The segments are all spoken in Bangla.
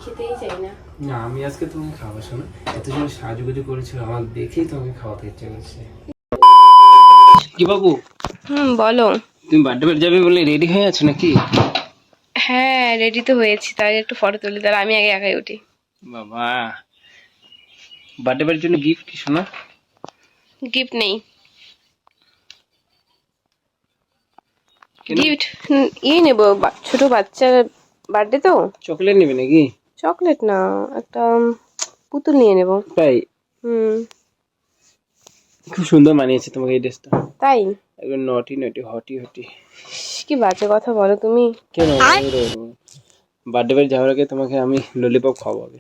খেতেই চাই না। না আমি আজকে তোমাকে খাওয়াবো, শোনো এত সময় সাজুগুজু করেছো আমার দেখেই তোমাকে খাওয়াতে ইচ্ছে করছে। কি বাবু, বলো। তুমি বার্থডে বাড়ি যাবে বলে রেডি হয়ে আছো নাকি? হ্যাঁ, রেডি তো হয়েছি, তাই একটু ফটো তুলি, তাহলে আমি আগে একাই উঠি। বাবা, বার্থডে বাড়ির জন্য গিফট কি শোনা? গিফট নেই। কেন? গিফট নেবো, ছোট বাচ্চার বার্থডে তো। চকলেট নেবে নাকি? চকলেট না, একটা পুতুল নিয়ে নেবো। তাই? হুম। খুব সুন্দর মানিয়েছে তোমাকে এই ড্রেসটা। তাই? একদম নটি নটি হটি হটি। কি বাজে কথা বলো তুমি। কেন? বার্থডে বাড়ি যাওয়ার আগে তোমাকে আমি ললিপপ খাওয়াবো।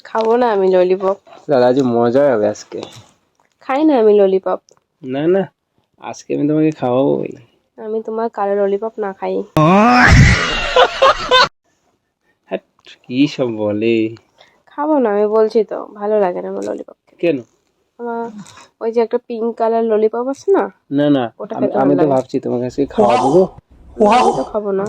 খাবো না আমি ললিপপ। দাদা আজ মজা হবে আজকে। খাই না আমি ললিপপ। না না, আজকে আমি তোমাকে খাওয়াবো। আমি তোমার কালো ললিপপ না খাই। হ্যাট, কি সব বলে। খাবো না, আমি বলছি তো, ভালো লাগে না আমার ললিপপ খেতে। কেন? আমার ওই যে একটা পিঙ্ক কালার ললিপপ আছে না, না না, ওটা খেতে আমি ভালো তো লাগে। ভাবছি তোমাকে আজকে খাওয়াবো গো। আমি তো খাবো না।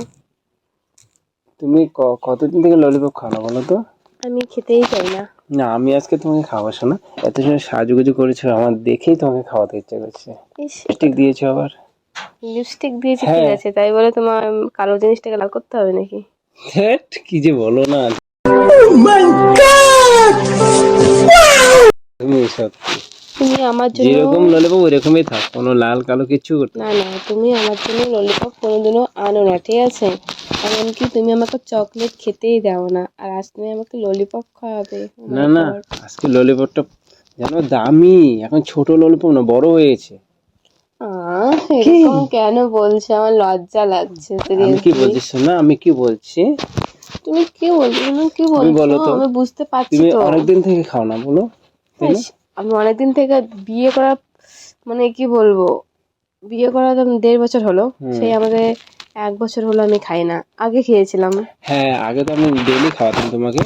তুমি কতদিন থেকে ললিপপ খাও না বলো তো? আমি খেতেই চাই না। না আমি আজকে তোমাকে খাওয়াবো না, এত সময় সাজুগুজু করেছো আমার দেখেই তোমাকে খাওয়াতে ইচ্ছে করছে। লিপস্টিক দিয়েছো আবার। লিপস্টিক দিয়েছি ঠিক হ্যাঁ। আছে, তাই বলে তোমার কালো জিনিসটাকে লাল করতে হবে নাকি? হ্যাট, কি যে বলো না তুমি। সত্যি তুমি আমার জন্য যেরকম ললিপপ ওই রকমই থাক, কোনো লাল কালো কিচ্ছু করতে না না, তুমি আমার জন্য ললিপপ কোনোদিনও আনো না, ঠিক আছে? এমনকি তুমি আমাকে চকলেট খেতেই দাও না, আর আজ তুমি আমাকে ললিপপ খাওয়াবে? Oh না my না, God! আজকে ললিপপটা জানো দামি, এখন ছোট ললিপপ না বড় হয়েছে। এরকম কেন বলছো? আমার লজ্জা লাগছে আমি কি seriously। বলছি শোনা, আমি কি বলছি? তুমি কি বলছো? তুমি কি তুমি বলছো? বলো তো, আমি বুঝতে পারছি তুমি তো। অনেকদিন থেকে খাও না বলো, তাই না? ইস, আমি অনেকদিন থেকে বিয়ে করা, মানে কি বলবো, বিয়ে করা তো 1.5 বছর হলো। সেই আমাদের 1 বছর হলো আমি খাই না, আগে খেয়েছিলাম। হ্যাঁ আগে তো আমি ডেইলি খাওয়াতাম তোমাকে।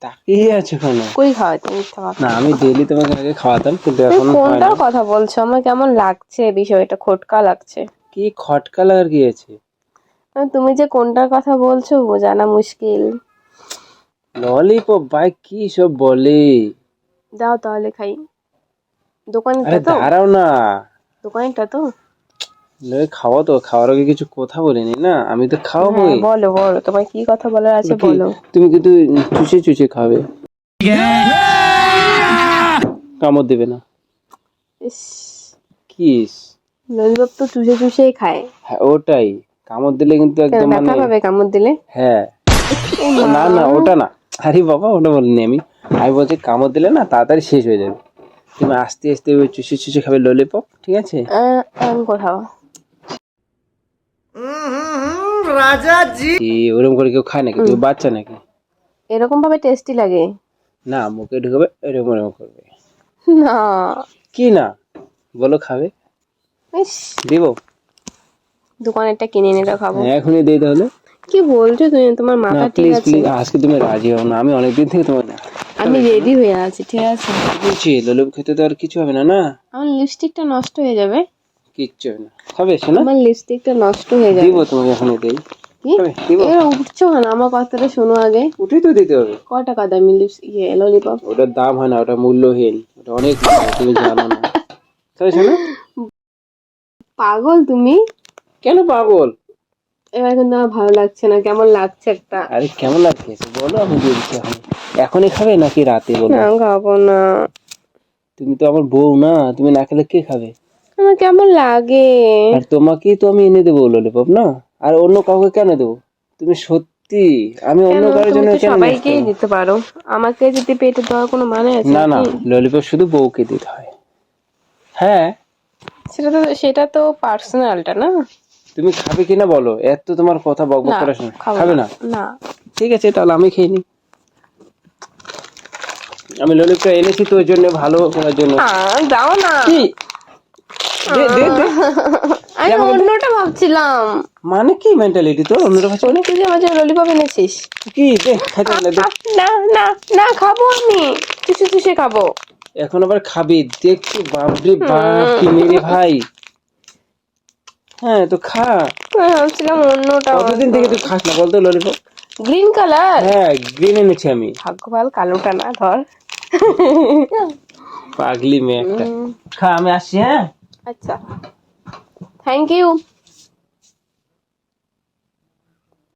তাকিয়ে আছো কেন? কই খাওয়াতে? মিথ্যা কথা। না আমি ডেইলি তোমাকে আগে খাওয়াতাম, কিন্তু তুমি এখন হয় না। কোনটার কথা বলছো? আমার কেমন লাগছে বিষয়টা, খটকা লাগছে। কি খটকা লাগার কি আছে? তুমি যে কোনটার কথা বলছো বোঝানো মুশকিল। ললিপপ ভাই কি সব বলে। দাও তাহলে খাই। দোকানেরটা আরে তো? দাঁড়াও না, দোকানেরটা তো? খাওয়া তো, খাওয়ার আগে কিছু কথা বলিনি না, আমি তো খাওয়াবোই। হ্যাঁ বলো বলো, তোমার কি কথা বলার আছে কি বলো। তুমি কিন্তু চুষে চুষে খাবে, কামড় দেবে না। ইস, কিস? ললিপপ তো চুষে চুষেই খায়। হ্যাঁ ওটাই, কামড় দিলে কিন্তু কেন, একদম ব্যথা মানে। পাবে কামড় দিলে? হ্যাঁ। ও মা! না না ওটা না, আরে বাবা ওটা বলিনি আমি। আমি বলছি কামড় দিলে না তাড়াতাড়ি শেষ হয়ে যাবে, তুমি আস্তে আস্তে ওই চুষে চুষে খাবে ললিপপ, ঠিক আছে? কোথাও কি ওরকম করে কেউ খায় নাকি? কেউ বাচ্চা নাকি? এরকম ভাবে টেস্টি লাগে না মুখে ঢুকাবে এরকম এরকম করবে। না? কি না বলো, খাবে? ইস, দিব? দোকানেরটা কিনে এনে দাও, খাবো। হ্যাঁ এখনই দিই তাহলে। কি বলছো তুমি? তোমার না মাথা ঠিক প্লিজ আছে? প্লিজ, আজকে তুমি রাজি হও না, আমি অনেকদিন থেকে তোমার না আমি রেডি হয়ে আছি, ঠিক আছে? বলছি ললিপপ খেতে তো আর কিছু হবে না না? আমার লিপস্টিকটা নষ্ট হয়ে যাবে। কিচ্ছু হবে না, খাবে শোনা? আমার লিপস্টিকটা নষ্ট হয়ে যাবে। দিব তোমাকে, এখনই দেই। কি? খাবে? দিব? উঠছো কেন? আমার কথাটা শোনো আগে। উঠেই তো দিতে হবে। ক টাকা দামি ললিপপ? ওটার দাম হয় না, ওটা মূল্যহীন, ওটা অনেক মূল্য, তুমি জানো না। খাবে শোনা? পাগল তুমি। কেন পাগল? এবার কিন্তু আমার ভালো লাগছে না, কেমন লাগছে একটা। আরে কেমন লাগছে বলো, আমি দিয়ে দিচ্ছি এখন। এখনই খাবে নাকি রাতে বলো? না খাবো না। তুমি তো আমার বউ না, তুমি না খেলে কে খাবে? আমার কেমন লাগে। আর তোমাকেই তো আমি এনে দেবো ললিপপ না, আর অন্য কাউকে কেন দেবো? তুমি সত্যি, আমি অন্য কেন? কারোর তুমি জন্য তো কেন নষ্ট সবাইকেই করবো? দিতে পারো, আমাকে যদি পেটে দেওয়ার কোনো মানে আছে না না, নাকি? ললিপপ শুধু বউকে দিতে হয়। হ্যাঁ। সেটা তো পার্সোনালটা না। তুমি খাবে কিনা বলো, এত তোমার কথা বক বক না, করে শোনা। খাবো খাবে না। না? না। ঠিক আছে তাহলে আমি খেয়ে নি। আমি ললিপপটা এনেছি তো ওই জন্য, ভালো করার জন্য। দাও না। কি? দে দে দে। আমি আমাকে দে। অন্যটা ভাবছিলাম। মানে কি মেন্টালিটি তোর, অন্যটা ভাবছি মানে? তুই যে আমার জন্য ললিপপ এনেছিস। কি দে, খাইতে পারলে দে। না না না, খাবো আমি, চুষে চুষে খাবো। এখন আবার খাবি দেখছি, বাপরে বাপ, কি মেরে ভাই। হ্যাঁ তো খা। আমি ভাবছিলাম অন্যটা কতদিন থেকে তুই খাস না বলতো ললিপপ? Green colour. হ্যাঁ গ্রিন এনেছি আমি। ভাগ্য ভালো কালোটা না ধর। পাগলি মেয়ে একটা। খা, আমি আসছি হ্যাঁ। আচ্ছা, থ্যাংক ইউ।